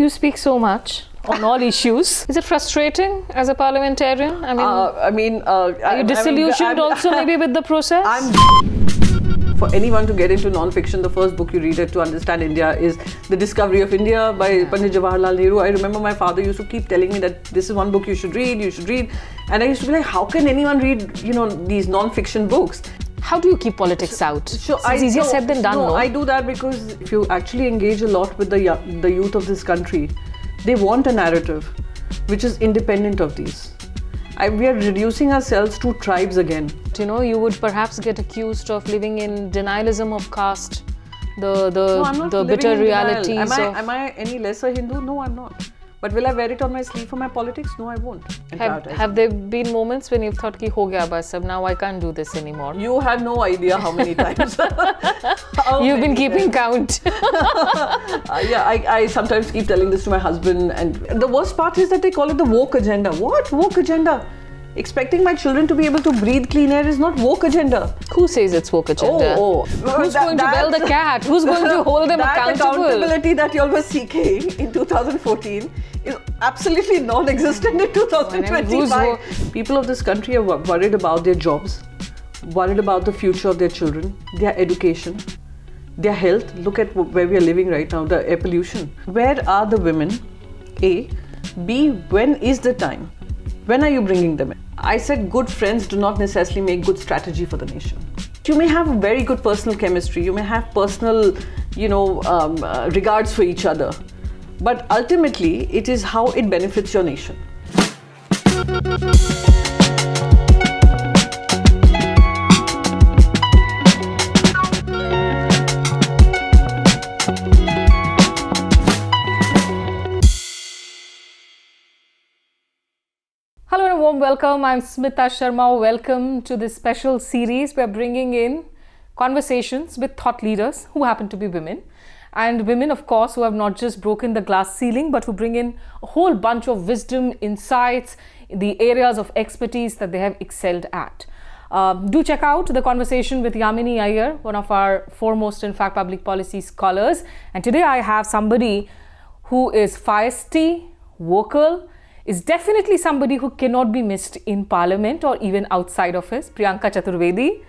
You speak so much on all issues. Is it frustrating as a parliamentarian? Are you disillusioned also maybe with the process? For anyone to get into non-fiction, the first book you read it to understand India is The Discovery of India by Pandit Jawaharlal Nehru. I remember my father used to keep telling me that this is one book you should read. And I used to be like, how can anyone read, these non-fiction books? How do you keep politics out? It's easier said than done, no? I do that because if you actually engage a lot with the youth of this country, they want a narrative which is independent of these. We are reducing ourselves to tribes again. You would perhaps get accused of living in denialism of caste, the bitter realities. Am I any lesser Hindu? No, I'm not. But will I wear it on my sleeve for my politics? No, I won't. Have there been moments when you've thought ki ho gaya bas ab, now I can't do this anymore? You have no idea how many times. You've been keeping count. I sometimes keep telling this to my husband, and the worst part is that they call it the woke agenda. What woke agenda? Expecting my children to be able to breathe clean air is not woke agenda. Who says it's woke agenda? Who's going to bell the cat? Who's going to hold them accountable? That accountability that you all were seeking in 2014 is absolutely non-existent in 2025. People of this country are worried about their jobs, worried about the future of their children, their education, their health. Look at where we are living right now, the air pollution. Where are the women? A. B. When is the time? When are you bringing them in? I said good friends do not necessarily make good strategy for the nation. You may have a very good personal chemistry, you may have personal, regards for each other. But ultimately, it is how it benefits your nation. Hello and a warm welcome. I'm Smita Sharma. Welcome to this special series. We're bringing in conversations with thought leaders who happen to be women. And women, of course, who have not just broken the glass ceiling, but who bring in a whole bunch of wisdom, insights, the areas of expertise that they have excelled at. Do check out the conversation with Yamini Iyer, one of our foremost, in fact, public policy scholars. And today I have somebody who is feisty, vocal, is definitely somebody who cannot be missed in Parliament or even outside of it. Priyanka Chaturvedi,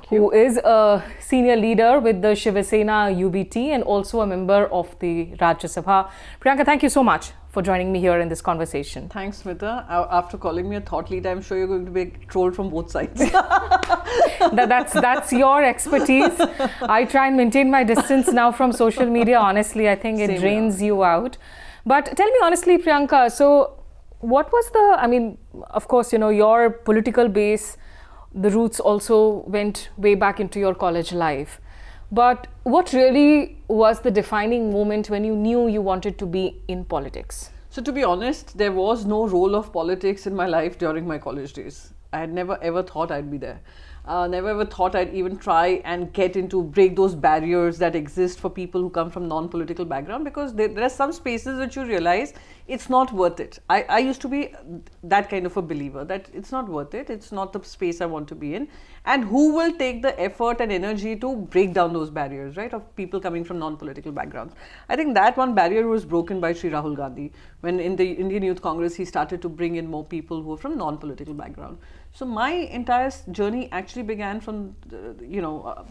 who is a senior leader with the Shiv Sena UBT and also a member of the Rajya Sabha. Priyanka, thank you so much for joining me here in this conversation. Thanks, Smita. After calling me a thought leader, I'm sure you're going to be trolled from both sides. That's your expertise. I try and maintain my distance now from social media. Honestly, I think it drains you out. But tell me honestly, Priyanka, so what was of course, your political base, the roots also went way back into your college life. But what really was the defining moment when you knew you wanted to be in politics? So to be honest, there was no role of politics in my life during my college days. I had never ever thought I'd be there. Never ever thought I'd even try and break those barriers that exist for people who come from non-political background, because there are some spaces which you realize it's not worth it. I used to be that kind of a believer that it's not worth it, it's not the space I want to be in. And who will take the effort and energy to break down those barriers, right, of people coming from non-political backgrounds? I think that one barrier was broken by Sri Rahul Gandhi when in the Indian Youth Congress he started to bring in more people who are from non-political background. So my entire journey actually began from,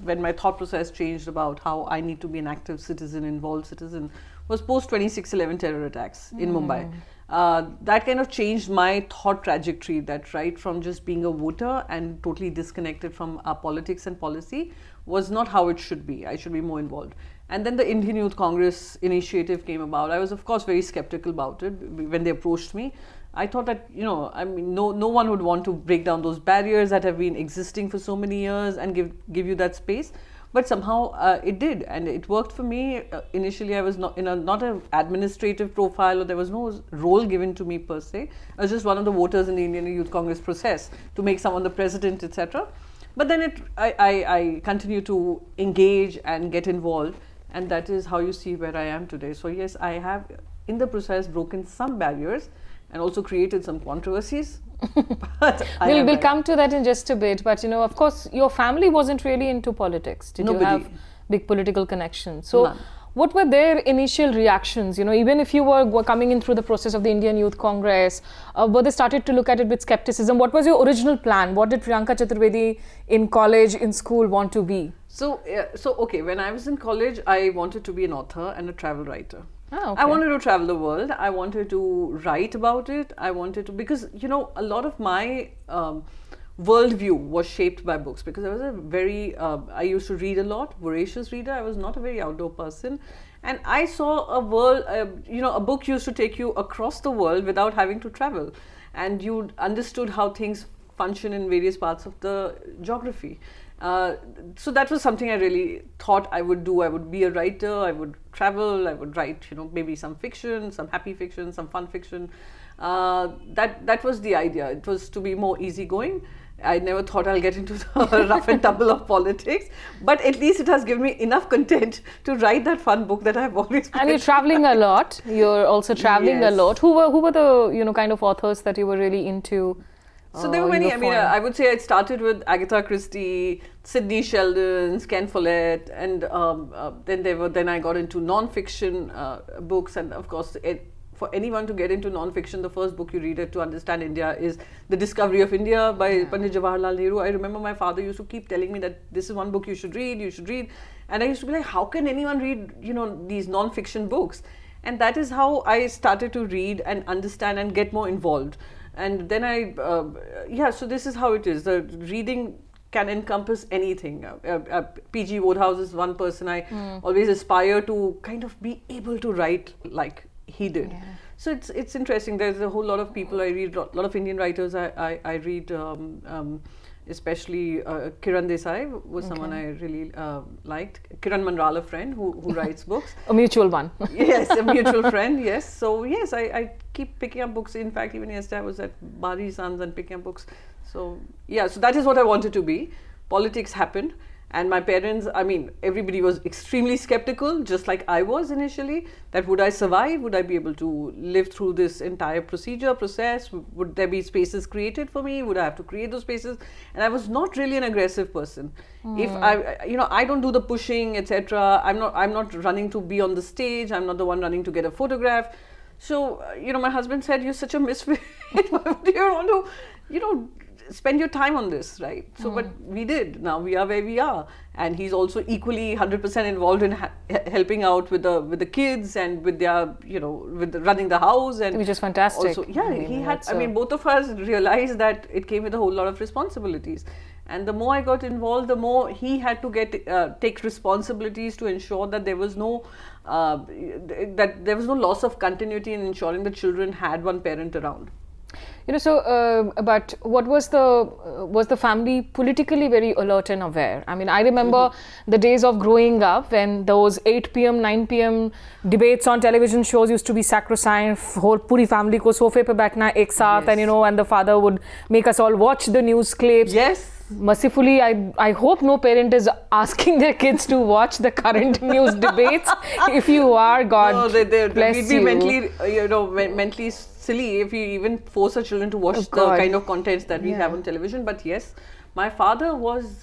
when my thought process changed about how I need to be an active citizen, involved citizen, was post 26/11 terror attacks in Mumbai. That kind of changed my thought trajectory, that right from just being a voter and totally disconnected from our politics and policy was not how it should be. I should be more involved. And then the Indian Youth Congress initiative came about. I was of course very skeptical about it when they approached me. I thought that, no one would want to break down those barriers that have been existing for so many years and give you that space. But somehow it did, and it worked for me. Initially, I was not in not an administrative profile, or there was no role given to me per se. I was just one of the voters in the Indian Youth Congress process to make someone the president, etc. But then I continue to engage and get involved, and that is how you see where I am today. So yes, I have in the process broken some barriers and also created some controversies. We'll come to that in just a bit. But of course, your family wasn't really into politics. Did you have big political connections? So what were their initial reactions? Even if you were coming in through the process of the Indian Youth Congress, were they started to look at it with skepticism? What was your original plan? What did Priyanka Chaturvedi in college, in school want to be? So okay, when I was in college, I wanted to be an author and a travel writer. Oh, okay. I wanted to travel the world. I wanted to write about it. I wanted to, because, a lot of my worldview was shaped by books, because I was I used to read a lot, voracious reader. I was not a very outdoor person. And I saw a world, a book used to take you across the world without having to travel. And you understood how things function in various parts of the geography. So that was something I really thought I would do. I would be a writer, I would travel, I would write, maybe some fiction, some happy fiction, some fun fiction. That was the idea. It was to be more easygoing. I never thought I'll get into the rough and tumble of politics, but at least it has given me enough content to write that fun book that I've always been. And you're traveling a lot. You're also traveling a lot. Who were the kind of authors that you were really into? So there were many. I mean, I would say it started with Agatha Christie, Sidney Sheldon, Ken Follett, and then I got into non-fiction books, and of course, for anyone to get into non-fiction, the first book you read it to understand India is The Discovery of India by Pandit Jawaharlal Nehru. I remember my father used to keep telling me that this is one book you should read, and I used to be like, how can anyone read, these non-fiction books? And that is how I started to read and understand and get more involved. And then so this is how it is. The reading can encompass anything. P.G. Wodehouse is one person I always aspire to kind of be able to write like he did. Yeah. So it's interesting. There's a whole lot of people I read, a lot of Indian writers I read, especially Kiran Desai was someone I really liked. Kiran Mandral, a friend who writes books. A mutual one. Yes, a mutual friend, yes. So yes, I keep picking up books. In fact, even yesterday I was at Bari Sons and picking up books. So yeah, so that is what I wanted to be. Politics happened. And my parents, I mean, everybody was extremely skeptical, just like I was initially, that would I survive? Would I be able to live through this entire process? Would there be spaces created for me? Would I have to create those spaces? And I was not really an aggressive person. If I don't do the pushing, etc. I'm not running to be on the stage. I'm not the one running to get a photograph. So, my husband said, you're such a misfit. Why would you want to, spend your time on this, right? So, but we did. Now we are where we are, and he's also equally 100% involved in helping out with the kids and with their, with running the house, and which is fantastic. Also, yeah, both of us realized that it came with a whole lot of responsibilities, and the more I got involved, the more he had to take responsibilities to ensure that there was no loss of continuity in ensuring the children had one parent around. But what was the family politically very alert and aware? I mean, I remember the days of growing up when those 8 p.m., 9 p.m. debates on television shows used to be sacrosanct. Whole puri family ko sofe pe baithna ek saath, and and the father would make us all watch the news clips. Yes. Mercifully, I hope no parent is asking their kids to watch the current news debates. If you are, God bless you. We'd be mentally silly if you even force our children to watch the kind of contents that we have on television. But yes, my father was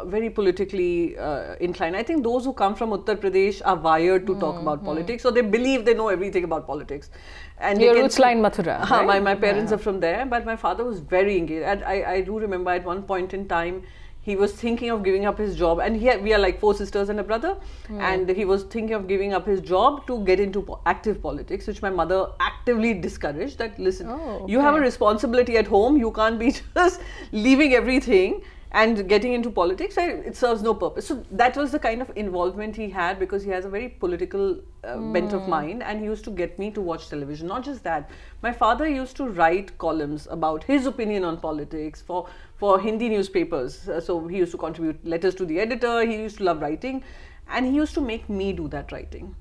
very politically inclined. I think those who come from Uttar Pradesh are wired to talk about politics, so they believe they know everything about politics. And your roots lie in Mathura, right? My parents are from there, but my father was very engaged. And I do remember at one point in time, he was thinking of giving up his job, and we are like 4 sisters and a brother, and he was thinking of giving up his job to get into active politics, which my mother actively discouraged. That listen, you have a responsibility at home, you can't be just leaving everything and getting into politics. It serves no purpose. So that was the kind of involvement he had, because he has a very political bent of mind, and he used to get me to watch television. Not just that, my father used to write columns about his opinion on politics for Hindi newspapers. So he used to contribute letters to the editor. He used to love writing, and he used to make me do that writing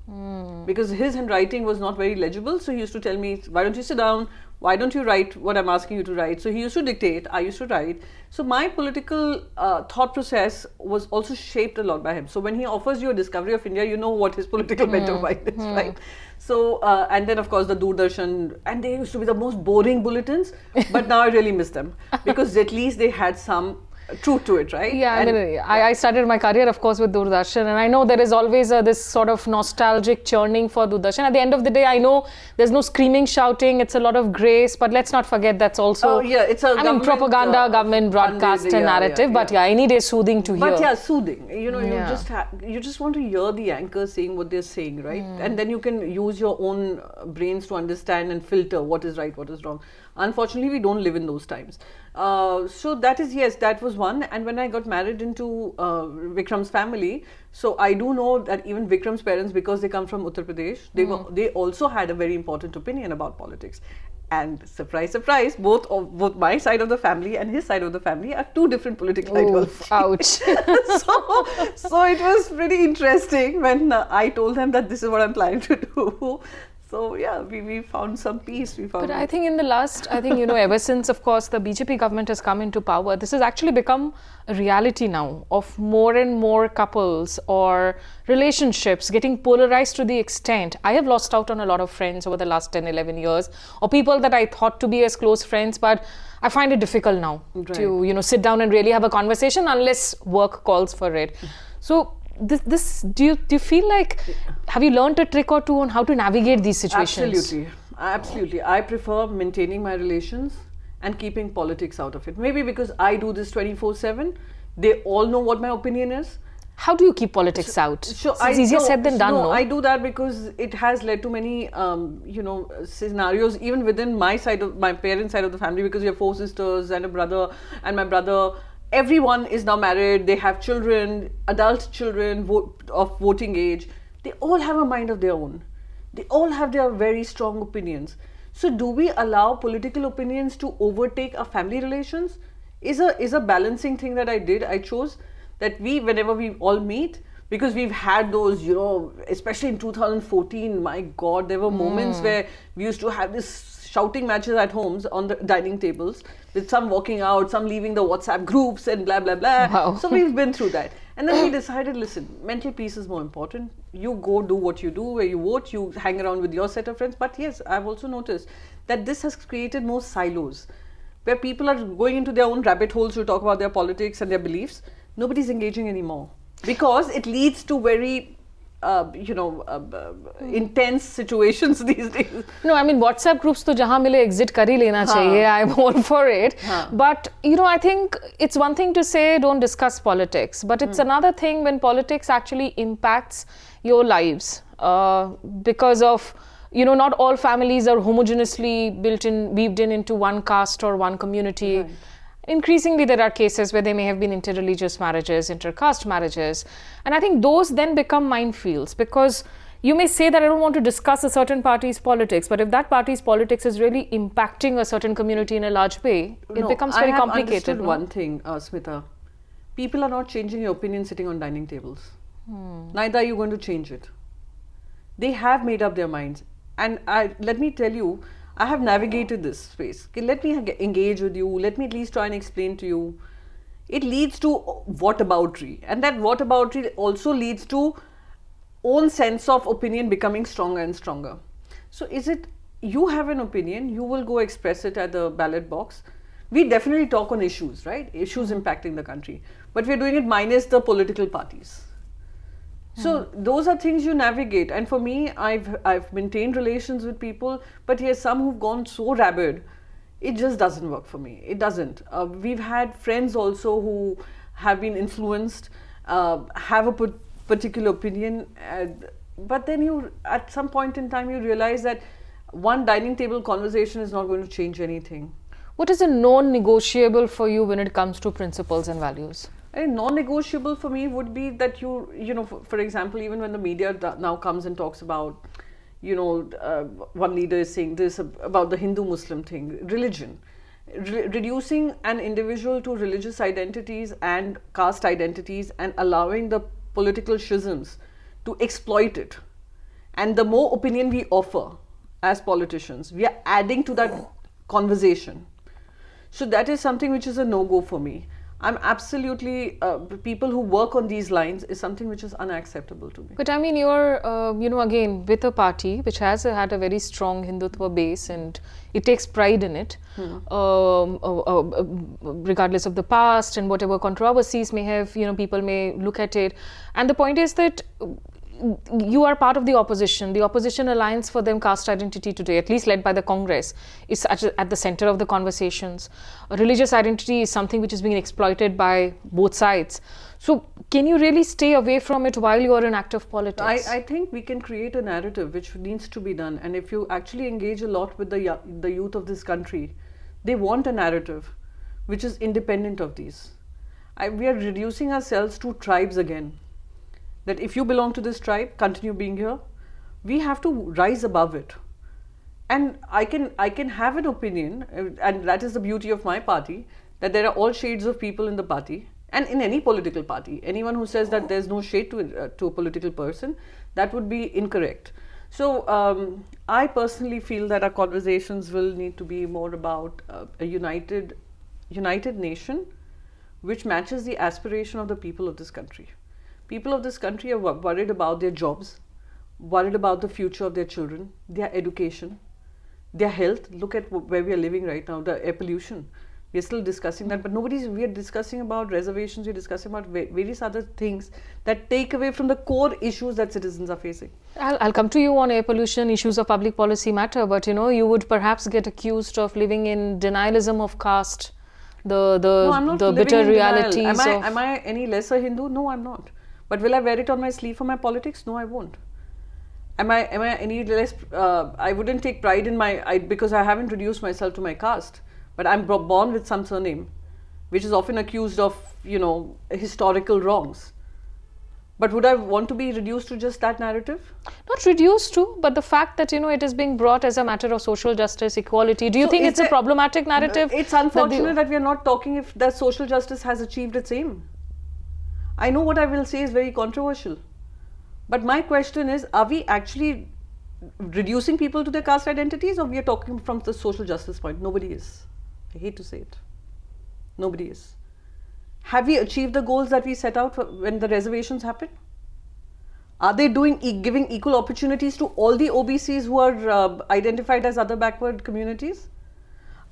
because his handwriting was not very legible. So he used to tell me, why don't you sit down? Why don't you write what I'm asking you to write? So he used to dictate, I used to write. So my political thought process was also shaped a lot by him. So when he offers you a discovery of India, you know what his political bent of mind is, right? So, and then of course the Doordarshan, and they used to be the most boring bulletins, but now I really miss them because at least they had some true to it, right? Yeah, I started my career, of course, with Doordarshan, and I know there is always this sort of nostalgic churning for Doordarshan. At the end of the day, I know there's no screaming, shouting, it's a lot of grace, but let's not forget that's also, it's a propaganda, government broadcast and narrative, but any day soothing to hear. But yeah, soothing. You just want to hear the anchor saying what they're saying, right? And then you can use your own brains to understand and filter what is right, what is wrong. Unfortunately, we don't live in those times. So that was one. And when I got married into Vikram's family, so I do know that even Vikram's parents, because they come from Uttar Pradesh, they also had a very important opinion about politics. And surprise, surprise, both my side of the family and his side of the family are two different political ideologies. Ouch. so it was pretty interesting when I told them that this is what I'm planning to do. So yeah, we found some peace. But I think in the last, ever since, of course, the BJP government has come into power, this has actually become a reality now of more and more couples or relationships getting polarized to the extent. I have lost out on a lot of friends over the last 10, 11 years, or people that I thought to be as close friends, but I find it difficult now to, sit down and really have a conversation unless work calls for it. So this do you feel like, have you learned a trick or two on how to navigate these situations? Absolutely. I prefer maintaining my relations and keeping politics out of it. Maybe because I do this 24/7, they all know what my opinion is. How do you keep politics out? It's easier said than done. No, I do that because it has led to many scenarios even within my parents' side of the family, because we have 4 sisters and a brother, and my brother, everyone is now married, they have children, adult children of voting age. They all have a mind of their own. They all have their very strong opinions. So do we allow political opinions to overtake our family relations? Is a balancing thing that I did. I chose that whenever we all meet, because we've had those, especially in 2014, my God, there were moments where we used to have this shouting matches at homes on the dining tables, with some walking out, some leaving the WhatsApp groups and blah, blah, blah. Wow. So we've been through that. And then we decided, listen, mental peace is more important. You go do what you do, where you vote, you hang around with your set of friends. But yes, I've also noticed that this has created more silos, where people are going into their own rabbit holes to talk about their politics and their beliefs. Nobody's engaging anymore, because it leads to very intense situations these days. No, WhatsApp groups to jahan mile exit kar hi lena chahiye. I'm all for it. But, I think it's one thing to say don't discuss politics, but it's another thing when politics actually impacts your lives because of, not all families are homogeneously weaved into one caste or one community. Right. Increasingly, there are cases where they may have been interreligious marriages, intercaste marriages. And I think those then become minefields, because you may say that I don't want to discuss a certain party's politics, but if that party's politics is really impacting a certain community in a large way, it becomes very complicated. I have understood one thing, Smita. People are not changing your opinion sitting on dining tables. Neither are you going to change it. They have made up their minds. And let me tell you, I have navigated this space. Okay, let me engage with you. Let me at least try and explain to you. It leads to whataboutery. And that whataboutery also leads to own sense of opinion becoming stronger and stronger. So is it, you have an opinion, you will go express it at the ballot box. We definitely talk on issues, right? Issues impacting the country. But we're doing it minus the political parties. So those are things you navigate. And for me, I've maintained relations with people, but yes, some who've gone so rabid, it just doesn't work for me. It doesn't. We've had friends also who have been influenced, have a particular opinion, but then at some point in time, you realize that one dining table conversation is not going to change anything. What is a non-negotiable for you when it comes to principles and values? A non-negotiable for me would be that for example, even when the media now comes and talks about, one leader is saying this about the Hindu-Muslim thing, religion. Reducing an individual to religious identities and caste identities and allowing the political schisms to exploit it. And the more opinion we offer as politicians, we are adding to that conversation. So that is something which is a no-go for me. I'm absolutely, people who work on these lines is something which is unacceptable to me. But I mean, you're, again, with a party which has had a very strong Hindutva base and it takes pride in it, regardless of the past and whatever controversies may have, people may look at it. And the point is that you are part of the opposition. The opposition alliance for them, caste identity today, at least led by the Congress, is at the center of the conversations. Religious identity is something which is being exploited by both sides. So can you really stay away from it while you are in active politics? I think we can create a narrative which needs to be done. And if you actually engage a lot with the youth of this country, they want a narrative which is independent of these. We are reducing ourselves to tribes again. That if you belong to this tribe, continue being here. We have to rise above it. And I can have an opinion, and that is the beauty of my party, that there are all shades of people in the party, and in any political party. Anyone who says that there's no shade to a political person, that would be incorrect. So I personally feel that our conversations will need to be more about a united nation which matches the aspiration of the people of this country. People of this country are worried about their jobs, worried about the future of their children, their education, their health. Look at where we are living right now, the air pollution. We are still discussing that, but we are discussing about reservations, we are discussing about various other things that take away from the core issues that citizens are facing. I'll come to you on air pollution, issues of public policy matter, but you would perhaps get accused of living in denialism of caste, the bitter realities. Am I any lesser Hindu? No, I'm not. But will I wear it on my sleeve for my politics? No, I won't. Am I any less? I wouldn't take pride in because I haven't reduced myself to my caste. But I'm born with some surname, which is often accused of, historical wrongs. But would I want to be reduced to just that narrative? Not reduced to, but the fact that, it is being brought as a matter of social justice, equality. Do you think it's a problematic narrative? It's unfortunate that we are not talking if the social justice has achieved its aim. I know what I will say is very controversial. But my question is, are we actually reducing people to their caste identities, or we are talking from the social justice point? Nobody is. I hate to say it. Nobody is. Have we achieved the goals that we set out when the reservations happened? Are they giving equal opportunities to all the OBCs who are identified as other backward communities?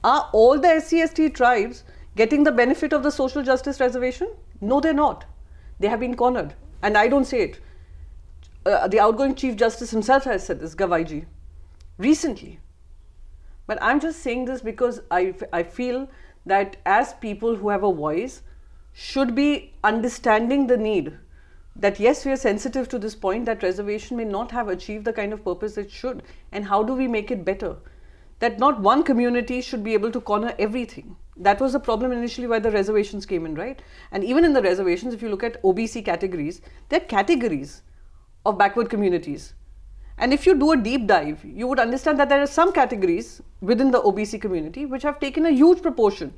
Are all the SC/ST tribes getting the benefit of the social justice reservation? No, they're not. They have been cornered. And I don't say it. The outgoing Chief Justice himself has said this, Gavaiji, recently. But I'm just saying this because I feel that as people who have a voice should be understanding the need that yes, we are sensitive to this point that reservation may not have achieved the kind of purpose it should, and how do we make it better? That not one community should be able to corner everything. That was the problem initially why the reservations came in, right? And even in the reservations, if you look at OBC categories, they're categories of backward communities. And if you do a deep dive, you would understand that there are some categories within the OBC community which have taken a huge proportion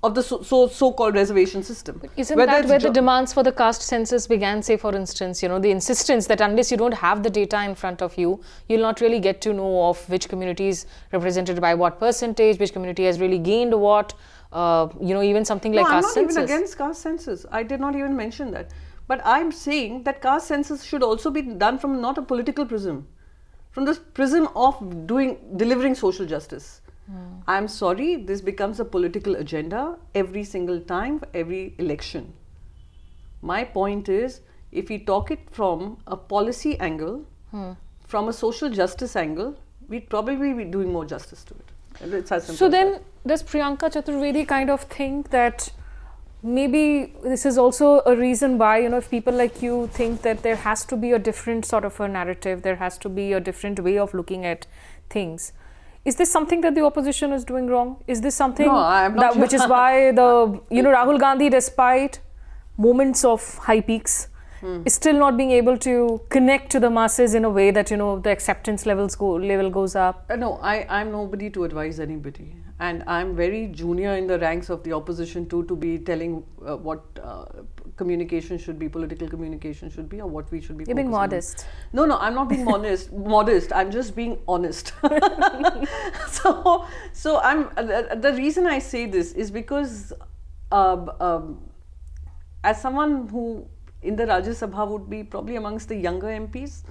of the so-called reservation system. Isn't that where the demands for the caste census began, say for instance, the insistence that unless you don't have the data in front of you, you'll not really get to know of which community is represented by what percentage, which community has really gained what, even something like caste census. I'm not even against caste census. I did not even mention that. But I'm saying that caste census should also be done from not a political prism, from the prism of delivering social justice. I'm sorry, this becomes a political agenda every single time, every election. My point is, if we talk it from a policy angle, from a social justice angle, we'd probably be doing more justice to it. It's as simple so as then, that. does Priyanka Chaturvedi kind of think that maybe this is also a reason why, if people like you think that there has to be a different sort of a narrative, there has to be a different way of looking at things. Is this something that the opposition is doing wrong? Is this something which is why Rahul Gandhi, despite moments of high peaks, is still not being able to connect to the masses in a way that, the acceptance level goes up? No, I'm nobody to advise anybody. And I'm very junior in the ranks of the opposition too, to be telling what communication should be, political communication should be, or what we should be. You're being modest. No, I'm not being modest. I'm just being honest. So I'm the reason I say this is because um, um, as someone who in the Rajya Sabha would be probably amongst the younger MPs,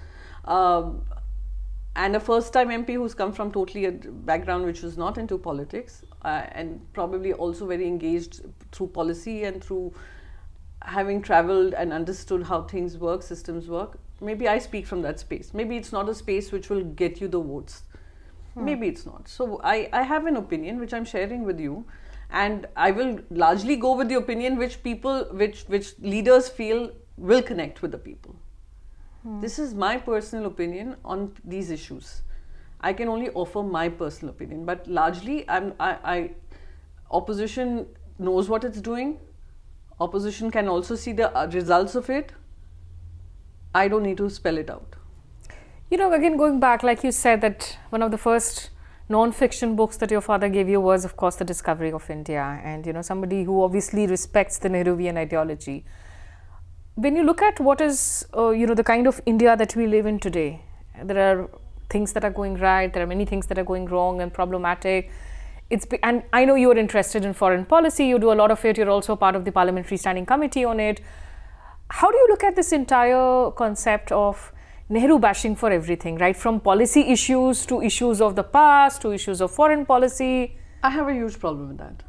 um, and a first time MP who's come from totally a background which was not into politics, and probably also very engaged through policy and through having traveled and understood how things work, systems work. Maybe I speak from that space. Maybe it's not a space which will get you the votes. Maybe it's not. So I have an opinion which I'm sharing with you, and I will largely go with the opinion which leaders feel will connect with the people. This is my personal opinion on these issues. I can only offer my personal opinion, but largely opposition knows what it's doing. Opposition can also see the results of it. I don't need to spell it out. You know, again, going back, like you said, that one of the first non-fiction books that your father gave you was, of course, The Discovery of India. And, you know, somebody who obviously respects the Nehruvian ideology. When you look at what is, the kind of India that we live in today, there are things that are going right, there are many things that are going wrong and problematic. And I know you are interested in foreign policy, you do a lot of it, you're also part of the Parliamentary Standing Committee on it. How do you look at this entire concept of Nehru bashing for everything, right? From policy issues to issues of the past to issues of foreign policy. I have a huge problem with that.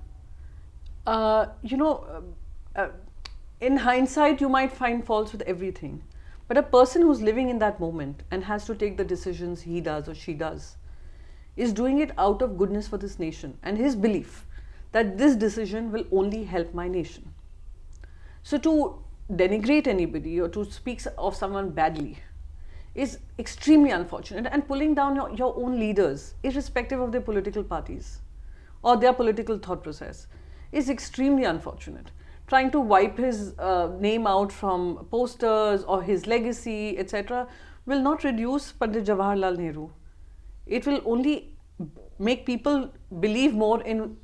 In hindsight, you might find faults with everything. But a person who's living in that moment and has to take the decisions he does or she does is doing it out of goodness for this nation and his belief that this decision will only help my nation. So to denigrate anybody or to speak of someone badly is extremely unfortunate, and pulling down your own leaders, irrespective of their political parties or their political thought process, is extremely unfortunate. Trying to wipe his name out from posters or his legacy, etc., will not reduce Pandit Jawaharlal Nehru. It will only make people believe more in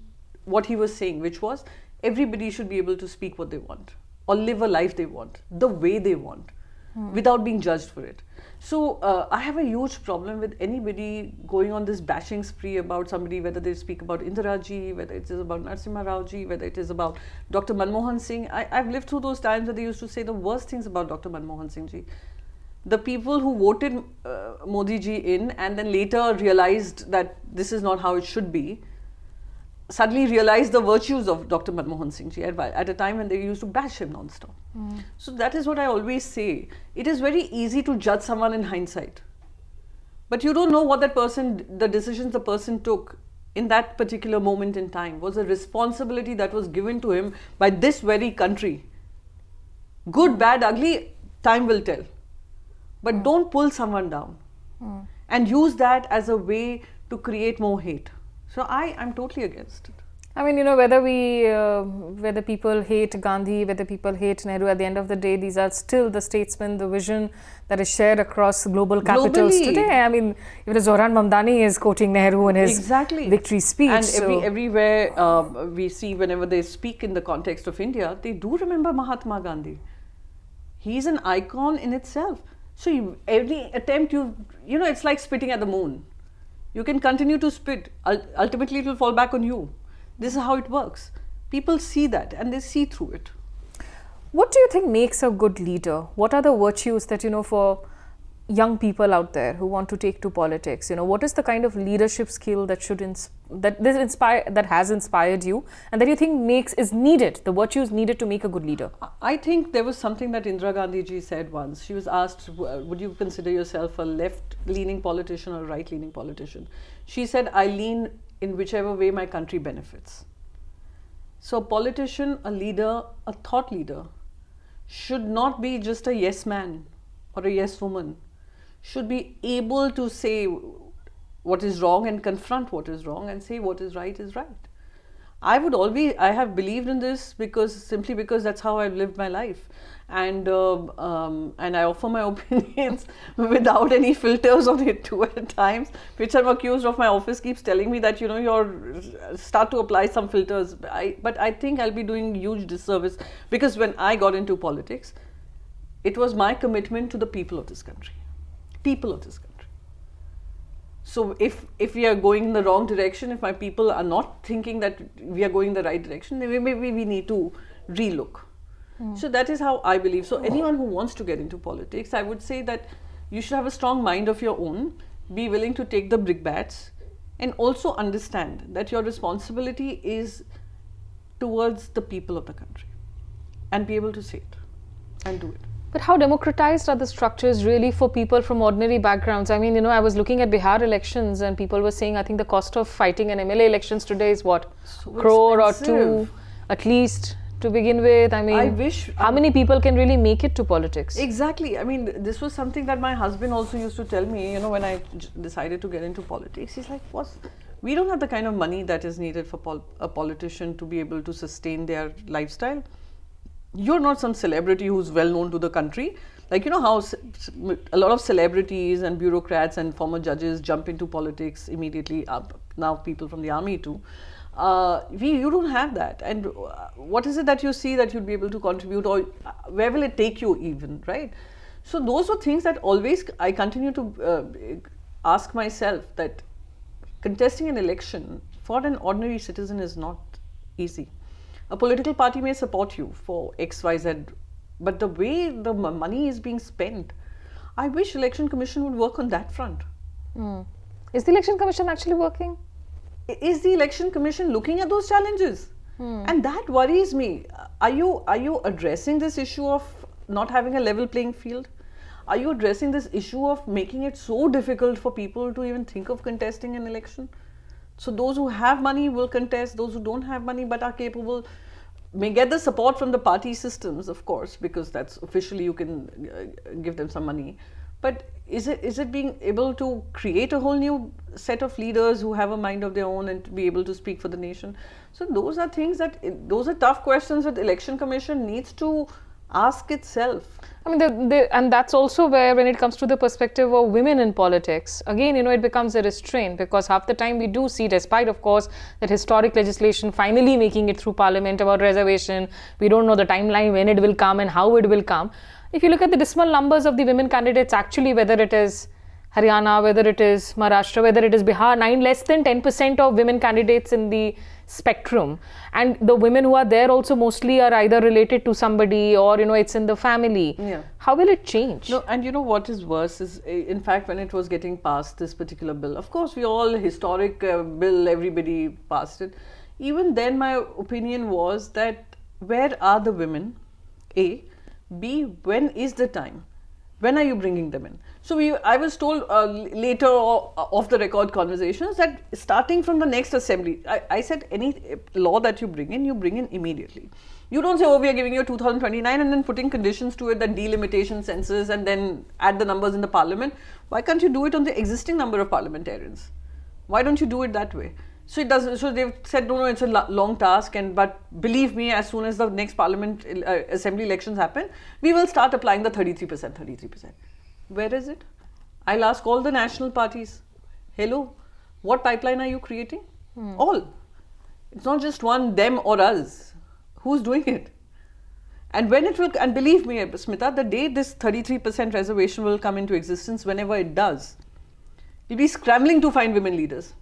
what he was saying, which was everybody should be able to speak what they want or live a life they want, the way they want, without being judged for it. So I have a huge problem with anybody going on this bashing spree about somebody, whether they speak about Indira Ji, whether it is about Narasimha Rao Ji, whether it is about Dr. Manmohan Singh. I've lived through those times where they used to say the worst things about Dr. Manmohan Singh Ji. The people who voted Modi Ji in and then later realized that this is not how it should be, suddenly realized the virtues of Dr. Manmohan Singh Ji at a time when they used to bash him non-stop. So that is what I always say. It is very easy to judge someone in hindsight. But you don't know what that person, the decisions the person took in that particular moment in time was a responsibility that was given to him by this very country. Good, bad, ugly, time will tell. But don't pull someone down and use that as a way to create more hate. So I'm totally against it. I mean, you know, whether people hate Gandhi, whether people hate Nehru, at the end of the day, these are still the statesmen, the vision that is shared across global capitals today. I mean, even Zohran Mamdani is quoting Nehru in his victory speech. And everywhere we see, whenever they speak in the context of India, they do remember Mahatma Gandhi. He's an icon in itself. So every attempt it's like spitting at the moon. You can continue to spit. Ultimately, it will fall back on you. This is how it works. People see that and they see through it. What do you think makes a good leader? What are the virtues that, for young people out there who want to take to politics? What is the kind of leadership skill that has inspired you and that you think is needed, the virtues needed to make a good leader? I think there was something that Indira Gandhi ji said once. She was asked, would you consider yourself a left-leaning politician or a right-leaning politician? She said, I lean in whichever way my country benefits. So a politician, a leader, a thought leader should not be just a yes man or a yes woman. Should be able to say what is wrong and confront what is wrong and say what is right is right. I have believed in this simply because that's how I've lived my life, and I offer my opinions without any filters on it too at times, which I'm accused of. My office keeps telling me that you're start to apply some filters, but I think I'll be doing huge disservice, because when I got into politics, it was my commitment to the people of this country. So if we are going in the wrong direction, if my people are not thinking that we are going in the right direction, then maybe we need to relook. So that is how I believe. So anyone who wants to get into politics, I would say that you should have a strong mind of your own, be willing to take the brickbats, and also understand that your responsibility is towards the people of the country, and be able to say it and do it. But how democratized are the structures really for people from ordinary backgrounds? I mean, I was looking at Bihar elections and people were saying, I think the cost of fighting an MLA elections today is what? So crore expensive. or two, at least, to begin with. I mean, how many people can really make it to politics? Exactly. I mean, this was something that my husband also used to tell me, when I decided to get into politics. He's like, we don't have the kind of money that is needed for a politician to be able to sustain their lifestyle. You're not some celebrity who's well known to the country. Like, how a lot of celebrities and bureaucrats and former judges jump into politics immediately, now people from the army too. You don't have that. And what is it that you see that you'd be able to contribute, or where will it take you even, right? So those were things that always I continue to ask myself, that contesting an election for an ordinary citizen is not easy. A political party may support you for X, Y, Z, but the way the money is being spent, I wish Election Commission would work on that front. Is the Election Commission actually working? Is the Election Commission looking at those challenges? And that worries me. Are you addressing this issue of not having a level playing field? Are you addressing this issue of making it so difficult for people to even think of contesting an election? So those who have money will contest, those who don't have money but are capable may get the support from the party systems, of course, because that's officially you can give them some money. But is it being able to create a whole new set of leaders who have a mind of their own and to be able to speak for the nation? So those are things those are tough questions that the Election Commission needs to ask itself. I mean, and that's also where, when it comes to the perspective of women in politics, again, it becomes a restraint, because half the time we do see, despite, of course, that historic legislation finally making it through Parliament about reservation, we don't know the timeline when it will come and how it will come. If you look at the dismal numbers of the women candidates, actually, whether it is Haryana, whether it is Maharashtra, whether it is Bihar, less than 10% of women candidates in the spectrum, and the women who are there also mostly are either related to somebody or it's in the family. How will it change? No, and what is worse is, in fact, when it was getting passed, this particular bill, of course we all historic bill, everybody passed it. Even then my opinion was that, where are the women? A. B. When is the time? When are you bringing them in? So I was told later off the record conversations that starting from the next assembly, I said any law that you bring in immediately. You don't say, we are giving you 2029 and then putting conditions to it, that delimitation census, and then add the numbers in the parliament. Why can't you do it on the existing number of parliamentarians? Why don't you do it that way? So it doesn't. So they've said, no, it's a long task, but believe me, as soon as the next parliament assembly elections happen, we will start applying the 33%. Where is it? I'll ask all the national parties, hello, what pipeline are you creating? All. It's not just one, them or us. Who's doing it? And when it will, and believe me, Smita, the day this 33% reservation will come into existence, whenever it does, you'll be scrambling to find women leaders.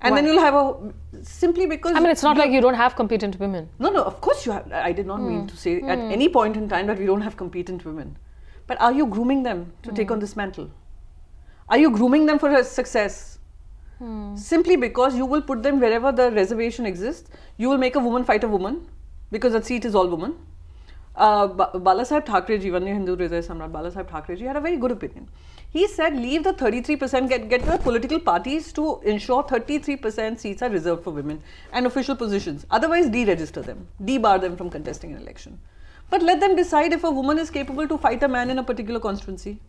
And then you'll have simply because... it's not like you don't have competent women. No, of course you have. I did not mean to say at any point in time that we don't have competent women. But are you grooming them to take on this mantle? Are you grooming them for success? Simply because you will put them wherever the reservation exists, you will make a woman fight a woman, because that seat is all women. Balasaheb Thackeray ji, Vanya Hindu Hriday Samrat Balasaheb Thackeray ji had a very good opinion. He said, leave the 33%, get the political parties to ensure 33% seats are reserved for women and official positions. Otherwise, deregister them, debar them from contesting an election. But let them decide if a woman is capable to fight a man in a particular constituency.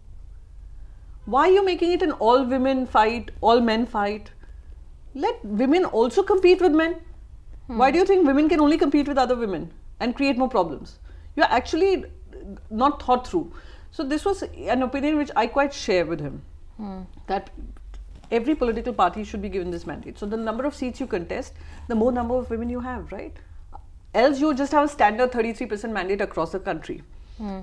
Why are you making it an all women fight, all men fight? Let women also compete with men. Why do you think women can only compete with other women and create more problems? You're actually not thought through. So this was an opinion which I quite share with him, that every political party should be given this mandate. So the number of seats you contest, the more number of women you have, right? Else you just have a standard 33% mandate across the country.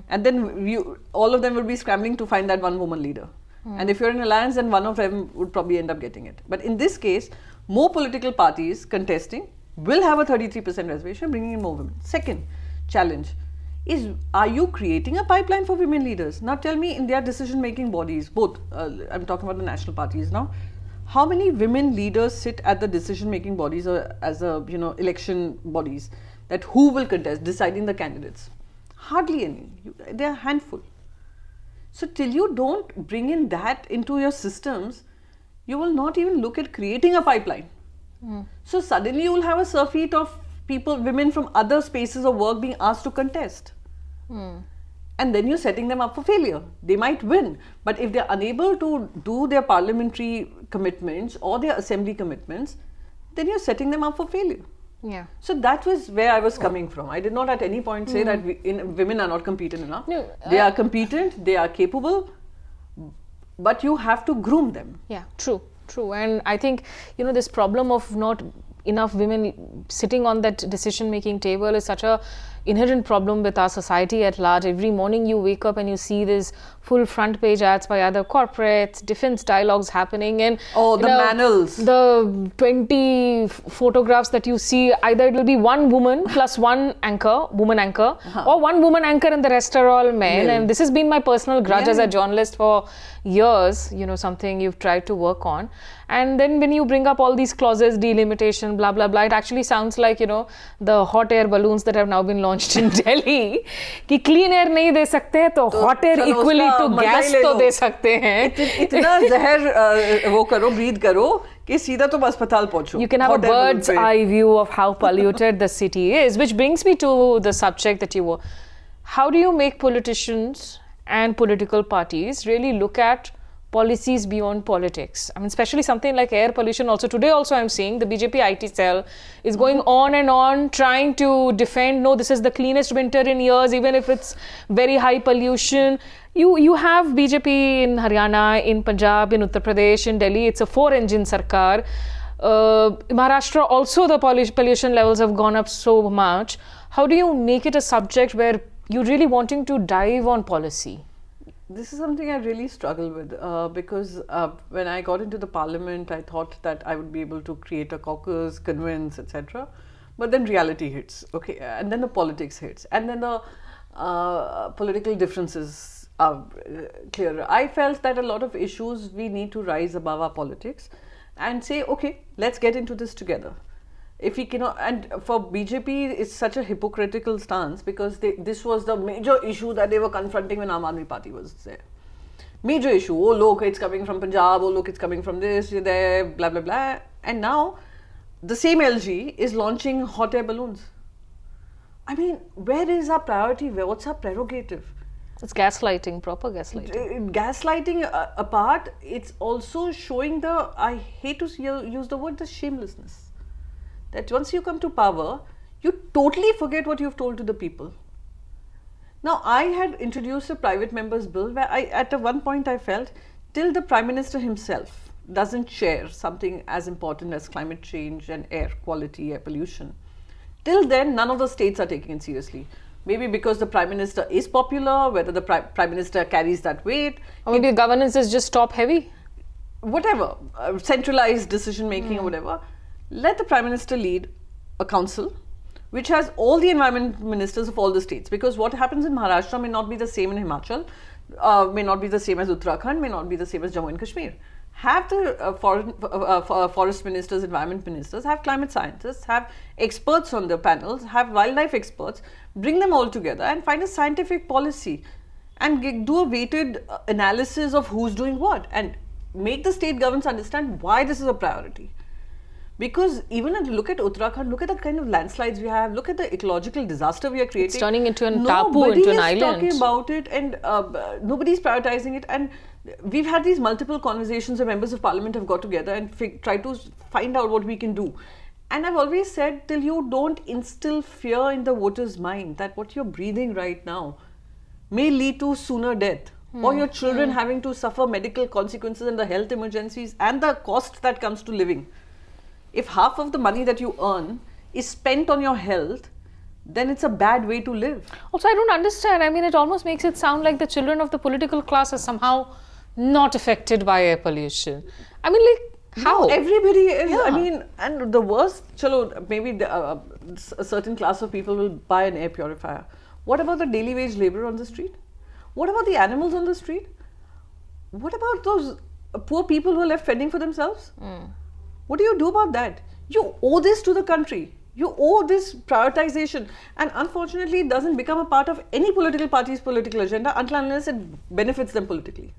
And then all of them will be scrambling to find that one woman leader. And if you're in alliance, then one of them would probably end up getting it. But in this case, more political parties contesting will have a 33% reservation, bringing in more women. Second challenge is, are you creating a pipeline for women leaders? Now tell me, in their decision-making bodies, both, I'm talking about the national parties now, how many women leaders sit at the decision-making bodies or as election bodies, that who will contest, deciding the candidates? Hardly any. They're a handful. So till you don't bring in that into your systems, you will not even look at creating a pipeline. So suddenly you will have a surfeit of people, women from other spaces of work being asked to contest. And then you're setting them up for failure. They might win, but if they're unable to do their parliamentary commitments or their assembly commitments, then you're setting them up for failure. Yeah. So that was where I was coming from. I did not at any point say that women are not competent enough. No, they are competent, they are capable, but you have to groom them. Yeah, true. And I think, this problem of not enough women sitting on that decision-making table is such a inherent problem with our society at large. Every morning you wake up and you see these full front page ads by other corporates, defense dialogues happening, and the manuals, the 20 photographs that you see, either it will be one woman plus one woman anchor, or one woman anchor and the rest are all men. And this has been my personal grudge as a journalist for years, something you've tried to work on. And then when you bring up all these clauses, delimitation, blah, blah, blah, it actually sounds like, the hot air balloons that have now been launched in Delhi, कि clean air नहीं दे सकते तो hot air equally to gas तो दे सकते हैं. इतना जहर वो करो, breathe करो कि सीधा तुम अस्पताल पहुंचो. You can have a bird's eye view of how polluted the city is, which brings me to the subject that you were. How do you make politicians and political parties really look at policies beyond politics? I mean, especially something like air pollution also. Today also I'm seeing the BJP IT cell is going on and on trying to defend, no, this is the cleanest winter in years, even if it's very high pollution. You have BJP in Haryana, in Punjab, in Uttar Pradesh, in Delhi. It's a 4-engine sarkar. Maharashtra also, the pollution levels have gone up so much. How do you make it a subject where you're really wanting to dive on policy? This is something I really struggle with because when I got into the parliament, I thought that I would be able to create a caucus, convince, etc. But then reality hits, okay, and then the politics hits, and then the political differences are clearer. I felt that a lot of issues we need to rise above our politics and say, okay, let's get into this together. If we cannot, and for BJP, it's such a hypocritical stance because this was the major issue that they were confronting when Aam Aadmi Party was there. Major issue. Oh, look, it's coming from Punjab. Oh, look, it's coming from this, there, blah, blah, blah. And now, the same LG is launching hot air balloons. I mean, where is our priority? What's our prerogative? It's gaslighting, proper gaslighting. Gaslighting apart, it's also showing I hate to use the word, the shamelessness. That once you come to power, you totally forget what you've told to the people. Now, I had introduced a private member's bill where at one point I felt, till the Prime Minister himself doesn't share something as important as climate change and air quality, air pollution, till then none of the states are taking it seriously. Maybe because the Prime Minister is popular, whether the Prime Minister carries that weight. Or maybe governance is just top heavy. Whatever, centralized decision making or whatever. Let the Prime Minister lead a council which has all the environment ministers of all the states, because what happens in Maharashtra may not be the same in Himachal, may not be the same as Uttarakhand, may not be the same as Jammu and Kashmir. Have the forest ministers, environment ministers, have climate scientists, have experts on the panels, have wildlife experts, bring them all together and find a scientific policy and do a weighted analysis of who's doing what and make the state governments understand why this is a priority. Because even if you look at Uttarakhand, look at the kind of landslides we have, look at the ecological disaster we are creating. It's turning into a tapu, into an island. Nobody is talking about it and nobody's prioritizing it. And we've had these multiple conversations where members of parliament have got together and try to find out what we can do. And I've always said, till you don't instill fear in the voter's mind that what you're breathing right now may lead to sooner death, or your children having to suffer medical consequences and the health emergencies and the cost that comes to living. If half of the money that you earn is spent on your health, then it's a bad way to live. Also, I don't understand. I mean, it almost makes it sound like the children of the political class are somehow not affected by air pollution. I mean, like, how? No, everybody is. Yeah. I mean, and the worst, maybe a certain class of people will buy an air purifier. What about the daily wage labor on the street? What about the animals on the street? What about those poor people who are left fending for themselves? What do you do about that? You owe this to the country. You owe this prioritization. And unfortunately, it doesn't become a part of any political party's political agenda until and unless it benefits them politically.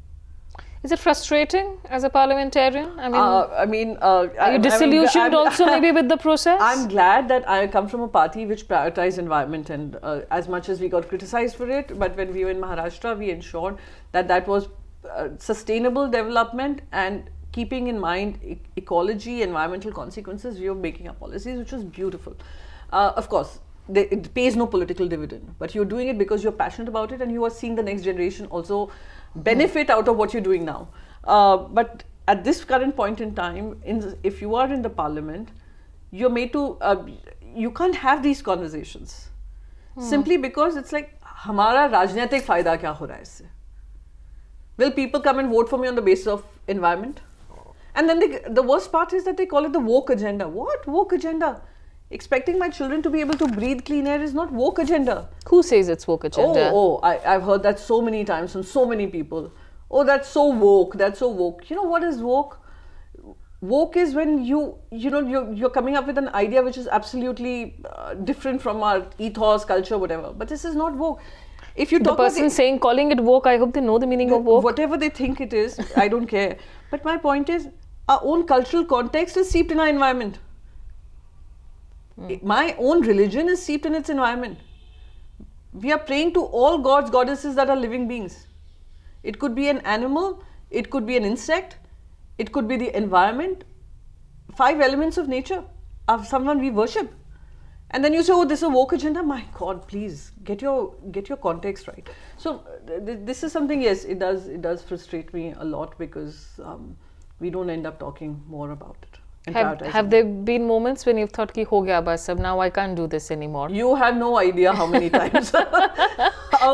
Is it frustrating as a parliamentarian? I mean, are you disillusioned also maybe with the process? I'm glad that I come from a party which prioritized environment, and as much as we got criticized for it, but when we were in Maharashtra, we ensured that was sustainable development and keeping in mind ecology, environmental consequences. We were making our policies, which was beautiful. Of course, it pays no political dividend, but you're doing it because you're passionate about it and you are seeing the next generation also benefit out of what you're doing now. But at this current point in time, if you are in the parliament, you're made to, you can't have these conversations simply because it's like, hamara rajnaitik fayda kya ho raha hai isse? Will people come and vote for me on the basis of environment? And then the worst part is that they call it the woke agenda. What woke agenda? Expecting my children to be able to breathe clean air is not woke agenda. Who says it's woke agenda? I've heard that so many times from so many people. Oh, that's so woke. That's so woke. You know what is woke? Woke is when you're coming up with an idea which is absolutely different from our ethos, culture, whatever. But this is not woke. If you talk the person calling it woke, I hope they know the meaning of woke. Whatever they think it is, I don't care. But my point is, our own cultural context is seeped in our environment. My own religion is seeped in its environment. We are praying to all gods, goddesses that are living beings. It could be an animal, it could be an insect, it could be the environment. 5 elements of nature of someone we worship. And then you say, oh, this is a woke agenda. My God, please get your context right. So this is something. Yes, it does frustrate me a lot because we don't end up talking more about it. Have there been moments when you've thought ki ho gaya bas, ab now I can't do this anymore? You have no idea how many times.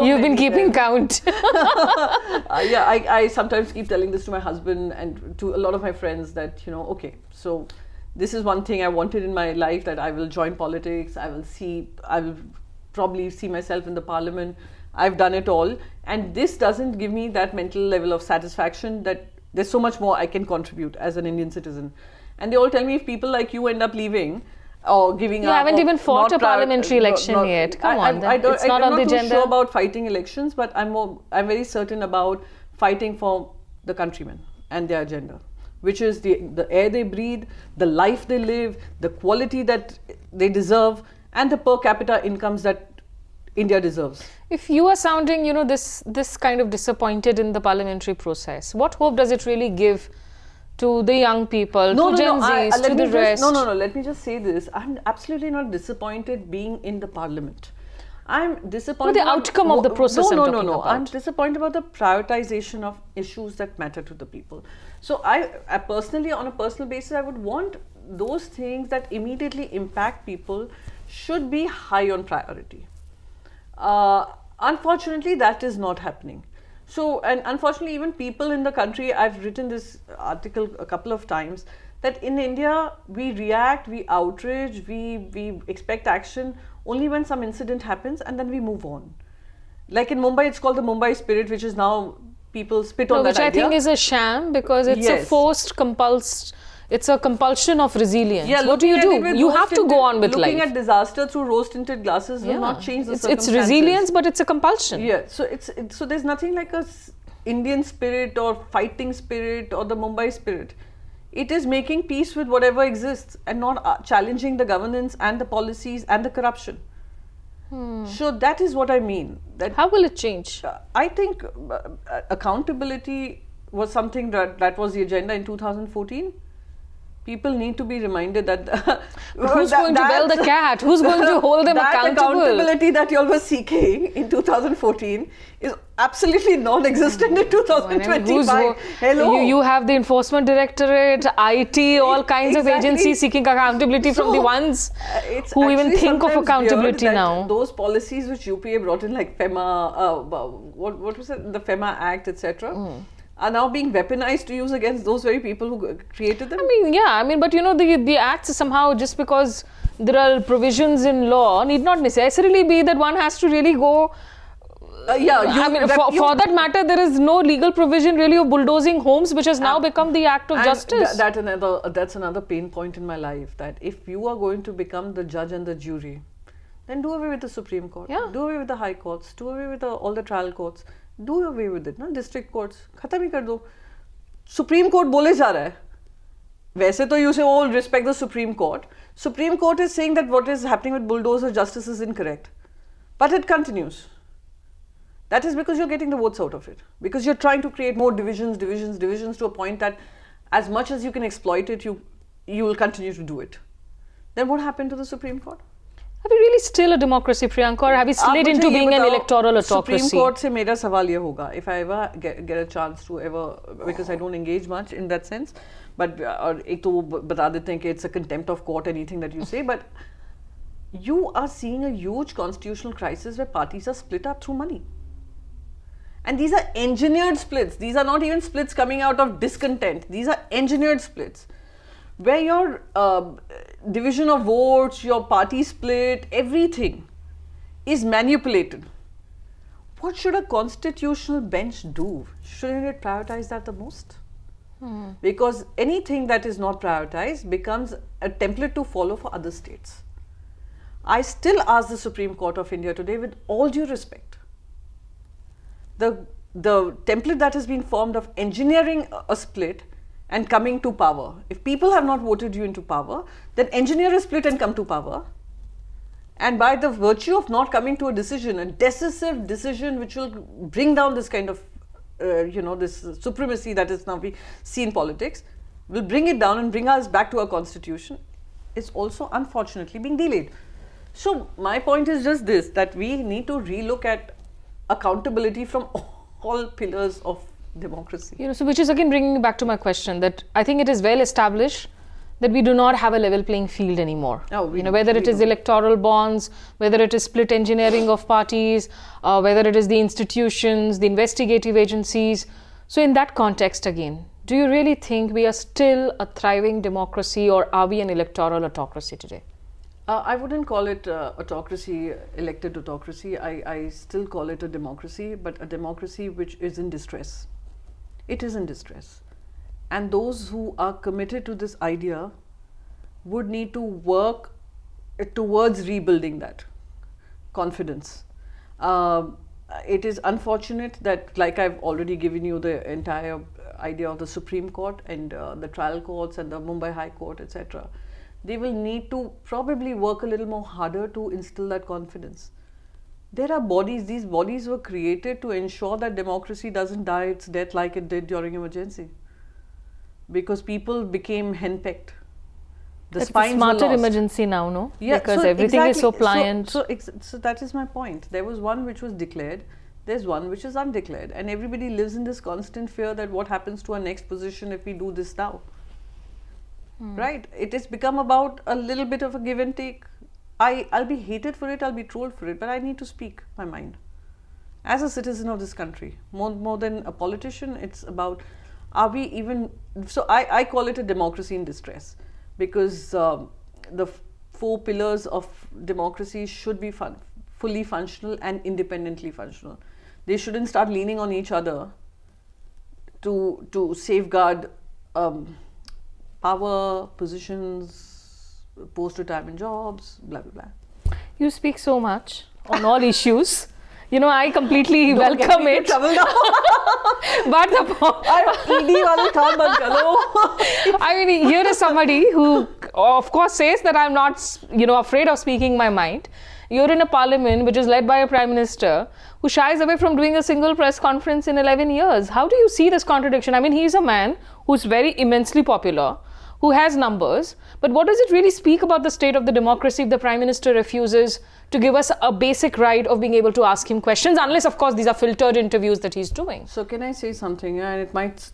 You've been keeping count. Yeah, I sometimes keep telling this to my husband and to a lot of my friends that, okay, so this is one thing I wanted in my life, that I will join politics, I will probably see myself in the parliament. I've done it all, and this doesn't give me that mental level of satisfaction that there's so much more I can contribute as an Indian citizen. And they all tell me, if people like you end up leaving or giving up. You haven't even fought a parliamentary election yet. Come on, it's not on the agenda. I'm not too sure about fighting elections, but I'm very certain about fighting for the countrymen and their agenda, which is the air they breathe, the life they live, the quality that they deserve, and the per capita incomes that India deserves. If you are sounding, this kind of disappointed in the parliamentary process, what hope does it really give to the young people, to Gen Zs, to the rest? No, let me just say this. I'm absolutely not disappointed being in the parliament. I'm disappointed. The outcome of the process. No. I'm disappointed about the prioritization of issues that matter to the people. So I personally, on a personal basis, I would want those things that immediately impact people should be high on priority. Unfortunately, that is not happening. So, and unfortunately, even people in the country, I've written this article a couple of times, that in India, we react, we outrage, we expect action only when some incident happens, and then we move on. Like in Mumbai, it's called the Mumbai spirit, which is now people spit on that idea. Which I think is a sham, because it's a forced, it's a compulsion of resilience. Yeah, what do? You have to go on with life. Looking at disaster through rose-tinted glasses will not change the circumstances. It's resilience, but it's a compulsion. Yeah, so there's nothing like a Indian spirit or fighting spirit or the Mumbai spirit. It is making peace with whatever exists and not challenging the governance and the policies and the corruption. So that is what I mean. How will it change? I think accountability was something that was the agenda in 2014. People need to be reminded that who's going to bail the cat? Who's going to hold them accountable? That accountability that you all were seeking in 2014 is absolutely non-existent in 2025. Hello. You have the Enforcement Directorate, IT, all kinds of agencies seeking accountability from the ones who even think of accountability now. Those policies which UPA brought in, like FEMA, what was it? The FEMA Act, etc. are now being weaponized to use against those very people who created them. But the acts somehow, just because there are provisions in law, need not necessarily be that one has to really go. For that matter, there is no legal provision really of bulldozing homes, which has now become the act of justice. That's another pain point in my life, that if you are going to become the judge and the jury, then do away with the Supreme Court, do away with the High Courts, do away with all the trial courts, do away with it, district courts, खत्म ही कर दो. Supreme Court बोले जा रहा है. वैसे तो you say, oh, respect the Supreme Court. Supreme Court is saying that what is happening with bulldozer justice is incorrect. But it continues. That is because you're getting the votes out of it. Because you're trying to create more divisions to a point that as much as you can exploit it, you will continue to do it. Then what happened to the Supreme Court? Are we really still a democracy, Priyanka, or have we slid into being an electoral autocracy? Supreme Court से मेरा सवाल ये होगा, if I ever get a chance to because I don't engage much in that sense, but एक तो बता देते हैं कि it's a contempt of court, anything that you say, but you are seeing a huge constitutional crisis where parties are split up through money. And these are engineered splits. These are not even splits coming out of discontent. These are engineered splits, where your division of votes, your party split, everything is manipulated. What should a constitutional bench do? Shouldn't it prioritize that the most? Because anything that is not prioritized becomes a template to follow for other states. I still ask the Supreme Court of India today, with all due respect, the template that has been formed of engineering a split and coming to power. If people have not voted you into power, then engineer a split and come to power. And by the virtue of not coming to a decision, a decisive decision which will bring down this kind of, this supremacy that is now we see in politics, will bring it down and bring us back to our constitution, is also unfortunately being delayed. So my point is just this, that we need to relook at accountability from all pillars of democracy. So which is again bringing me back to my question, that I think it is well established that we do not have a level playing field anymore. Whether it is electoral bonds, whether it is split engineering of parties, whether it is the institutions, the investigative agencies. So in that context again, do you really think we are still a thriving democracy, or are we an electoral autocracy today? I wouldn't call it autocracy, elected autocracy. I still call it a democracy, but a democracy which is in distress. It is in distress. And those who are committed to this idea would need to work towards rebuilding that confidence. It is unfortunate that, like I've already given you the entire idea of the Supreme Court and the trial courts and the Mumbai High Court, etc., they will need to probably work a little more harder to instill that confidence. There are bodies, these bodies were created to ensure that democracy doesn't die its death like it did during emergency. Because people became henpecked. The spines were lost. Smarter emergency now, no? Yeah, because everything is so pliant. So that is my point. There was one which was declared, there's one which is undeclared. And everybody lives in this constant fear that what happens to our next position if we do this now. Right? It has become about a little bit of a give and take. I'll be hated for it, I'll be trolled for it, but I need to speak my mind. As a citizen of this country, more than a politician, it's about, are we even, so I call it a democracy in distress, because the four pillars of democracy should be fully functional and independently functional. They shouldn't start leaning on each other to safeguard power, positions, post-retirement jobs, blah, blah, blah. You speak so much on all issues. I completely welcome it. But here is somebody who, of course, says that I'm not, afraid of speaking my mind. You're in a parliament which is led by a prime minister who shies away from doing a single press conference in 11 years. How do you see this contradiction? He's a man who's very immensely popular, who has numbers, but what does it really speak about the state of the democracy if the Prime Minister refuses to give us a basic right of being able to ask him questions, unless of course these are filtered interviews that he's doing? So can I say something, and it might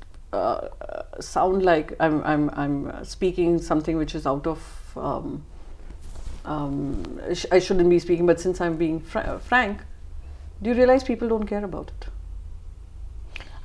sound like I'm speaking something which is out of, I shouldn't be speaking, but since I'm being frank, do you realize people don't care about it?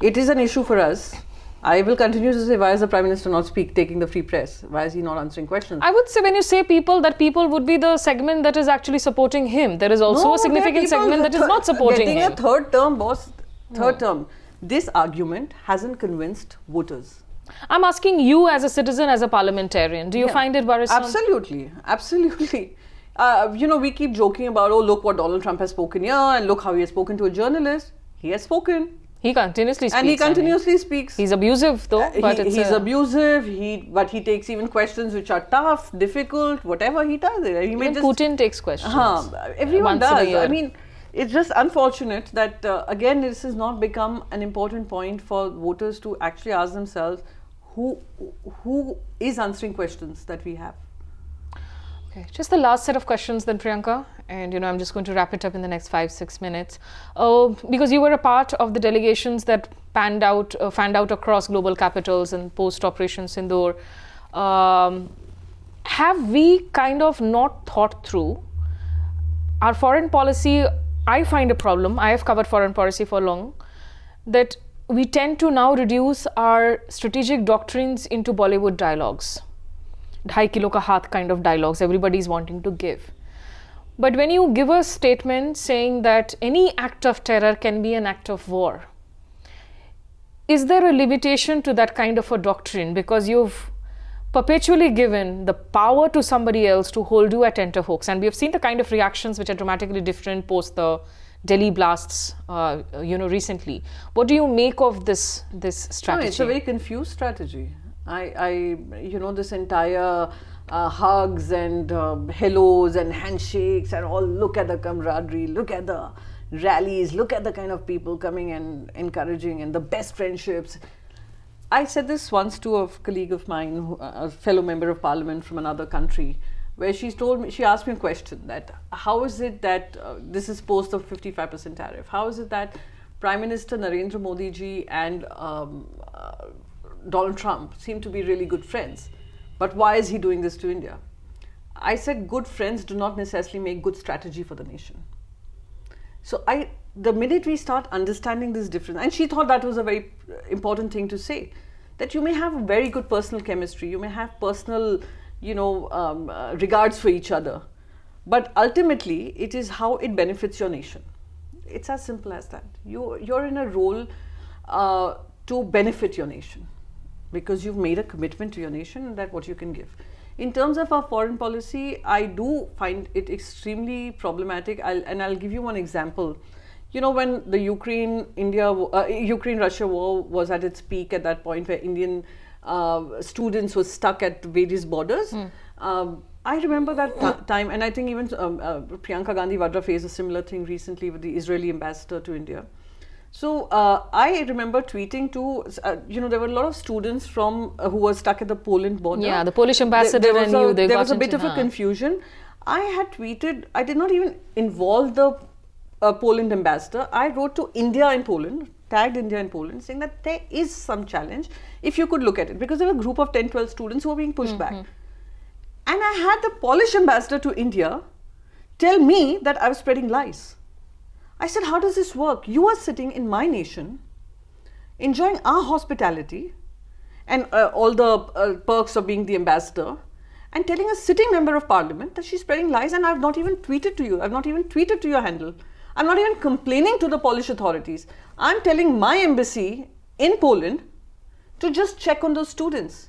It is an issue for us. I will continue to say, why is the Prime Minister not taking the free press? Why is he not answering questions? I would say when you say people, that people would be the segment that is actually supporting him. There is also a significant segment that is not supporting him. Getting a third term, boss. Third term. This argument hasn't convinced voters. I'm asking you as a citizen, as a parliamentarian, do you find it worrisome? Absolutely. Absolutely. We keep joking about, look what Donald Trump has spoken here and look how he has spoken to a journalist. He has spoken. He continuously speaks. And he continuously speaks. He's abusive though. He's abusive. But he takes even questions which are tough, difficult, whatever he does. Even Putin takes questions. Everyone does. I mean, it's just unfortunate that, again, this has not become an important point for voters to actually ask themselves, who is answering questions that we have? Okay, just the last set of questions then, Priyanka, and I'm just going to wrap it up in the next 5-6 minutes. Because you were a part of the delegations that fanned out across global capitals and post Operation Sindoor. Have we kind of not thought through our foreign policy? I find a problem. I have covered foreign policy for long, that we tend to now reduce our strategic doctrines into Bollywood dialogues. 2.5 kilo ka haath kind of dialogues everybody's wanting to give. But when you give a statement saying that any act of terror can be an act of war, is there a limitation to that kind of a doctrine? Because you've perpetually given the power to somebody else to hold you at tenterhooks. And we have seen the kind of reactions which are dramatically different post the Delhi blasts, recently. What do you make of this strategy? No, it's a very confused strategy. This entire hugs and hellos and handshakes and all, look at the camaraderie, look at the rallies, look at the kind of people coming and encouraging and the best friendships. I said this once to a colleague of mine, a fellow member of parliament from another country, where she asked me a question that how is it that this is post of 55% tariff, how is it that Prime Minister Narendra Modi ji and Donald Trump seem to be really good friends, but why is he doing this to India? I said good friends do not necessarily make good strategy for the nation. So the minute we start understanding this difference, and she thought that was a very important thing to say, that you may have a very good personal chemistry, you may have personal, regards for each other, but ultimately it is how it benefits your nation. It's as simple as that. You're in a role to benefit your nation, because you've made a commitment to your nation and that what you can give. In terms of our foreign policy, I do find it extremely problematic. I'll give you one example. When the Ukraine-Russia war was at its peak, at that point where Indian students were stuck at various borders, I remember that time, and I think even Priyanka Gandhi Vadra faced a similar thing recently with the Israeli ambassador to India. So I remember tweeting to, there were a lot of students who were stuck at the Poland border. Yeah, the Polish ambassador there was a bit of a confusion. I had tweeted, I did not even involve the Poland ambassador. I wrote to India in Poland, tagged India in Poland, saying that there is some challenge, if you could look at it, because there were a group of 10-12 students who were being pushed back. And I had the Polish ambassador to India tell me that I was spreading lies. I said, how does this work? You are sitting in my nation, enjoying our hospitality and all the perks of being the ambassador, and telling a sitting member of parliament that she's spreading lies, and I've not even tweeted to you. I've not even tweeted to your handle. I'm not even complaining to the Polish authorities. I'm telling my embassy in Poland to just check on those students.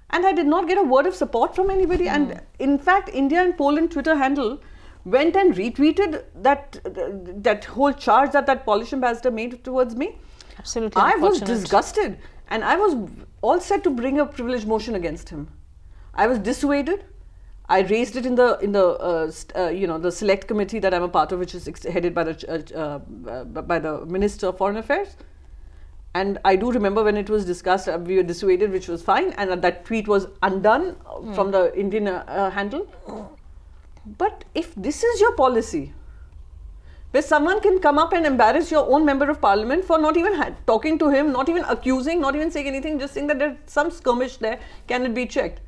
And I did not get a word of support from anybody. And in fact, India and Poland Twitter handle went and retweeted that whole charge that Polish ambassador made towards me. Absolutely. I was disgusted, and I was all set to bring a privilege motion against him. I was dissuaded. I raised it in the select committee that I'm a part of, which is headed by the Minister of Foreign Affairs. And I do remember when it was discussed, we were dissuaded, which was fine, and that tweet was undone from the Indian handle. But if this is your policy, where someone can come up and embarrass your own member of parliament for not even talking to him, not even accusing, not even saying anything, just saying that there's some skirmish there, can it be checked?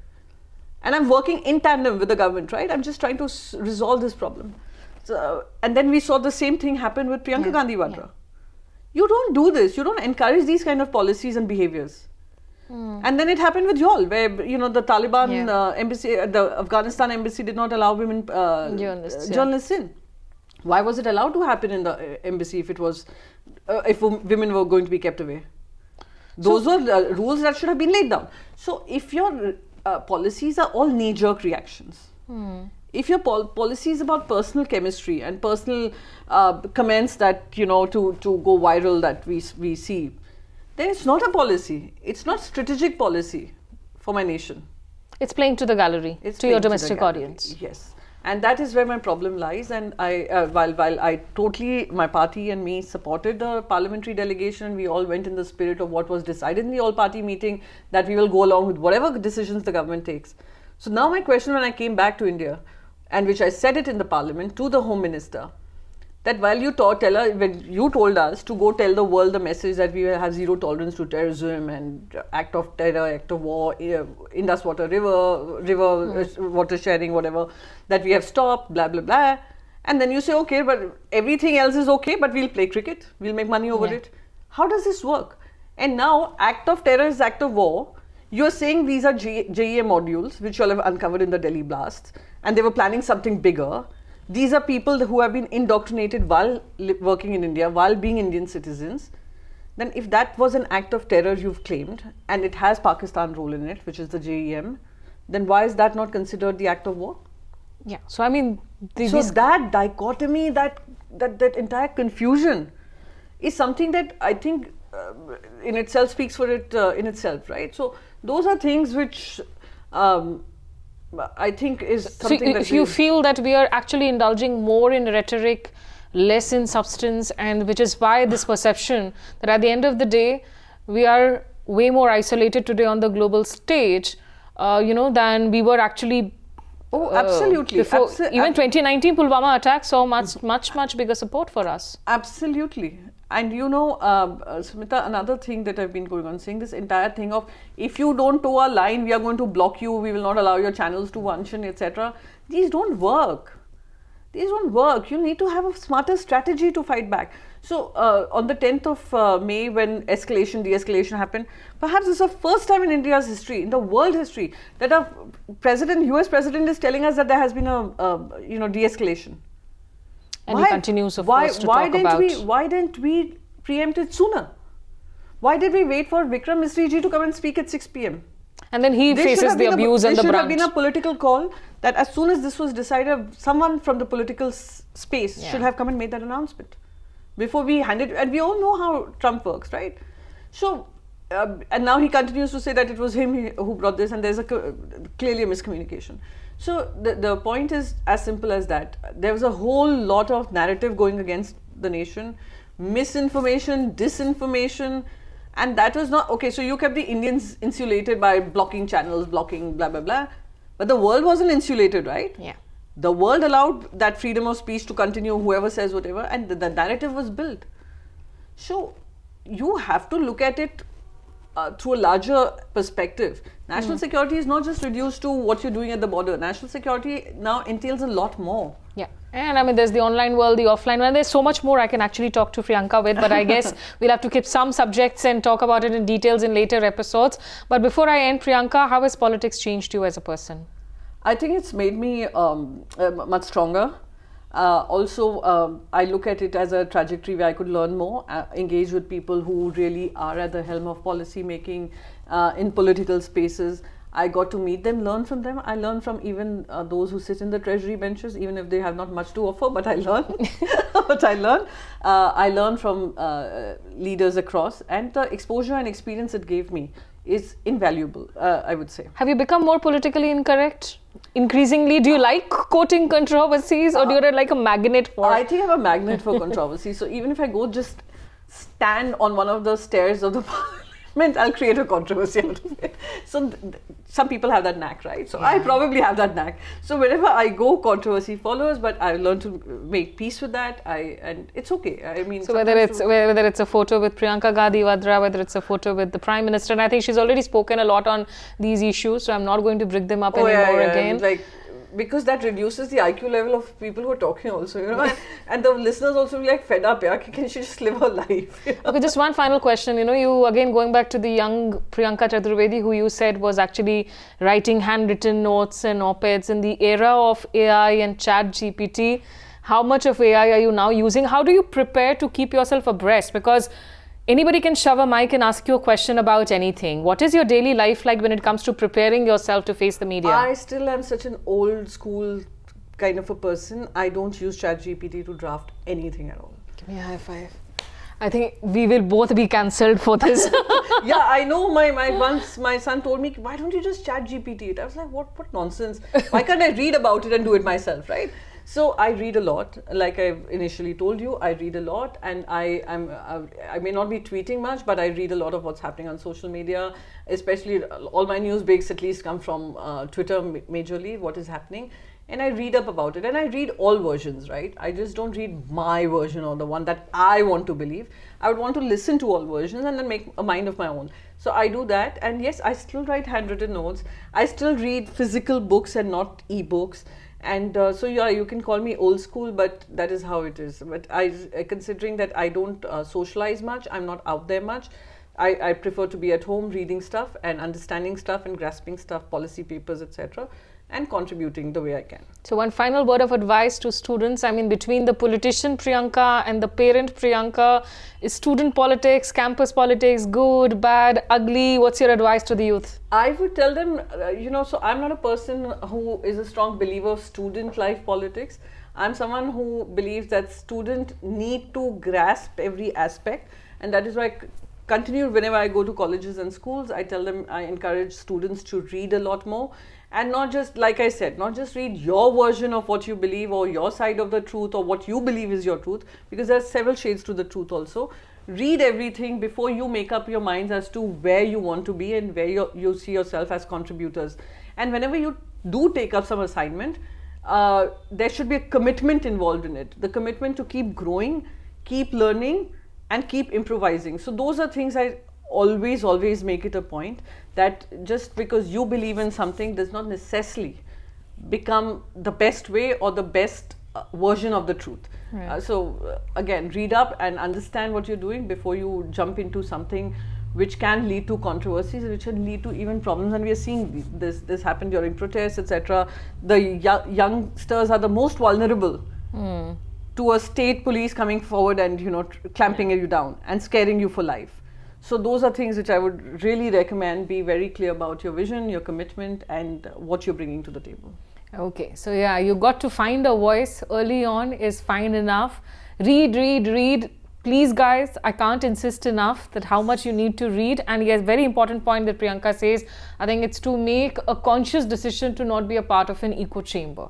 And I'm working in tandem with the government, right? I'm just trying to resolve this problem. So, and then we saw the same thing happen with Priyanka Gandhi Vadra. You don't do this. You don't encourage these kind of policies and behaviors. And then it happened with y'all, where the Taliban embassy, the Afghanistan embassy did not allow women journalists in. Why was it allowed to happen in the embassy if it was if women were going to be kept away? Those were rules that should have been laid down. So if your policies are all knee-jerk reactions, if your policy is about personal chemistry and personal comments that to go viral that we see, then it's not a policy. It's not strategic policy for my nation. It's playing to the gallery, to your domestic audience. Yes. And that is where my problem lies. And while I totally, my party and me supported the parliamentary delegation, we all went in the spirit of what was decided in the all-party meeting, that we will go along with whatever decisions the government takes. So now my question when I came back to India, and which I said it in the parliament to the Home Minister, that while you when you told us to go tell the world the message that we will have zero tolerance to terrorism and act of terror, act of war, Indus river water sharing, whatever, that we have stopped, blah, blah, blah. And then you say, okay, but everything else is okay, but we'll play cricket. We'll make money over it. How does this work? And now, act of terror is act of war. You're saying these are JEM modules, which you all have uncovered in the Delhi blasts, and they were planning something bigger. These are people who have been indoctrinated while working in India, while being Indian citizens. Then if that was an act of terror you've claimed, and it has Pakistan role in it, which is the JEM, then why is that not considered the act of war? Yeah, so I mean... that dichotomy, that entire confusion is something that I think in itself speaks for it in itself, right? So those are things which... I think is something so you feel that we are actually indulging more in rhetoric, less in substance, and which is why this perception that at the end of the day we are way more isolated today on the global stage, than we were actually. Oh, absolutely. Before even 2019 Pulwama attack saw much bigger support for us. Absolutely. And Smita, another thing that I've been going on saying, this entire thing of if you don't toe a line, we are going to block you, we will not allow your channels to function, etc. These don't work. These don't work. You need to have a smarter strategy to fight back. So on the 10th of May, when de-escalation happened, perhaps this is the first time in India's history, in the world history, that a US president is telling us that there has been a de-escalation. And he continues, of course, to talk about... Why didn't we preempt it sooner? Why did we wait for Vikram Misri ji to come and speak at 6 p.m.? And then he faces the abuse and the brunt. There should have been a political call that as soon as this was decided, someone from the political space should have come and made that announcement. Before we handed... And we all know how Trump works, right? So, and now he continues to say that it was him who brought this, and there's clearly a miscommunication. So the point is as simple as that. There was a whole lot of narrative going against the nation, misinformation, disinformation, and that was not okay. So you kept the Indians insulated by blocking channels, blocking blah blah blah, but the world wasn't insulated, right? Yeah. The world allowed that freedom of speech to continue, whoever says whatever, and the narrative was built. So you have to look at it through a larger perspective. National security is not just reduced to what you're doing at the border. National security now entails a lot more. Yeah. And I mean, there's the online world, the offline world. There's so much more I can actually talk to Priyanka with, but I guess we'll have to keep some subjects and talk about it in details in later episodes. But before I end, Priyanka, how has politics changed you as a person? I think it's made me much stronger. Also, I look at it as a trajectory where I could learn more, engage with people who really are at the helm of policy making in political spaces. I got to meet them, learn from them. I learn from even those who sit in the treasury benches, even if they have not much to offer, but I learn. I learn from leaders across, and the exposure and experience it gave me is invaluable, I would say. Have you become more politically incorrect? Increasingly, do you like quoting controversies, or do you like a magnet for... I think I'm a magnet for controversy. So even if I go just stand on one of the stairs of the parliament, I'll create a controversy out of it. So some people have that knack, right? So I probably have that knack. So wherever I go, controversy follows, but I've learned to make peace with that. And it's okay. I mean, so whether it's a photo with Priyanka Gandhi Vadra, whether it's a photo with the Prime Minister, and I think she's already spoken a lot on these issues, so I'm not going to bring them up anymore again. Like because that reduces the IQ level of people who are talking also, and the listeners also be like fed up, can she just live her life? Okay, just one final question. You again going back to the young Priyanka Chaturvedi, who you said was actually writing handwritten notes and op-eds in the era of AI and chat GPT. How much of AI are you now using? How do you prepare to keep yourself abreast? Because anybody can shove a mic and ask you a question about anything. What is your daily life like when it comes to preparing yourself to face the media? I still am such an old school kind of a person. I don't use ChatGPT to draft anything at all. Give me a high five. I think we will both be cancelled for this. Yeah, I know. Once my son told me, why don't you just ChatGPT it? I was like, what nonsense. Why can't I read about it and do it myself, right? So I read a lot. Like I initially told you, I read a lot, and I may not be tweeting much, but I read a lot of what's happening on social media. Especially all my news breaks at least come from Twitter majorly, what is happening. And I read up about it, and I read all versions, right? I just don't read my version or the one that I want to believe. I would want to listen to all versions and then make a mind of my own. So I do that, and yes, I still write handwritten notes. I still read physical books and not e-books. And so yeah, you can call me old school, but that is how it is. But considering that I don't socialize much, I'm not out there much. I prefer to be at home reading stuff and understanding stuff and grasping stuff, policy papers, etc., and contributing the way I can. So one final word of advice to students. I mean, between the politician Priyanka and the parent Priyanka, is student politics, campus politics good, bad, ugly? What's your advice to the youth? I would tell them, so I'm not a person who is a strong believer of student life politics. I'm someone who believes that students need to grasp every aspect, and that is why continue whenever I go to colleges and schools, I tell them, I encourage students to read a lot more. And not just, like I said, not just read your version of what you believe or your side of the truth or what you believe is your truth, because there are several shades to the truth also. Read everything before you make up your minds as to where you want to be and where you see yourself as contributors. And whenever you do take up some assignment, there should be a commitment involved in it. The commitment to keep growing, keep learning, and keep improvising. So those are things I always make it a point, that just because you believe in something does not necessarily become the best way or the best version of the truth. Right. So again, read up and understand what you're doing before you jump into something which can lead to controversies, which can lead to even problems. And we are seeing this happen during protests, etc. The youngsters are the most vulnerable to a state police coming forward and clamping you down and scaring you for life. So those are things which I would really recommend. Be very clear about your vision, your commitment, and what you're bringing to the table. Okay, so yeah, you got to find a voice early on is fine enough. Read. Please guys, I can't insist enough that how much you need to read. And yes, very important point that Priyanka says, I think it's to make a conscious decision to not be a part of an echo chamber.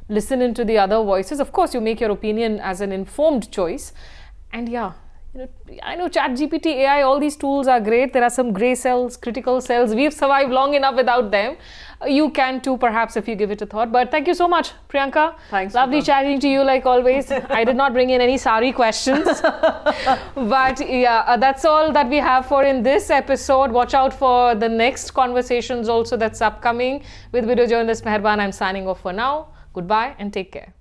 Listen into the other voices. Of course, you make your opinion as an informed choice. And yeah, I know ChatGPT, AI, all these tools are great. There are some grey cells, critical cells. We've survived long enough without them. You can too, perhaps, if you give it a thought. But thank you so much, Priyanka. Thanks. Lovely chatting to you, like always. I did not bring in any sari questions. But yeah, that's all that we have for in this episode. Watch out for the next conversations also that's upcoming with video journalist Meherban. I'm signing off for now. Goodbye and take care.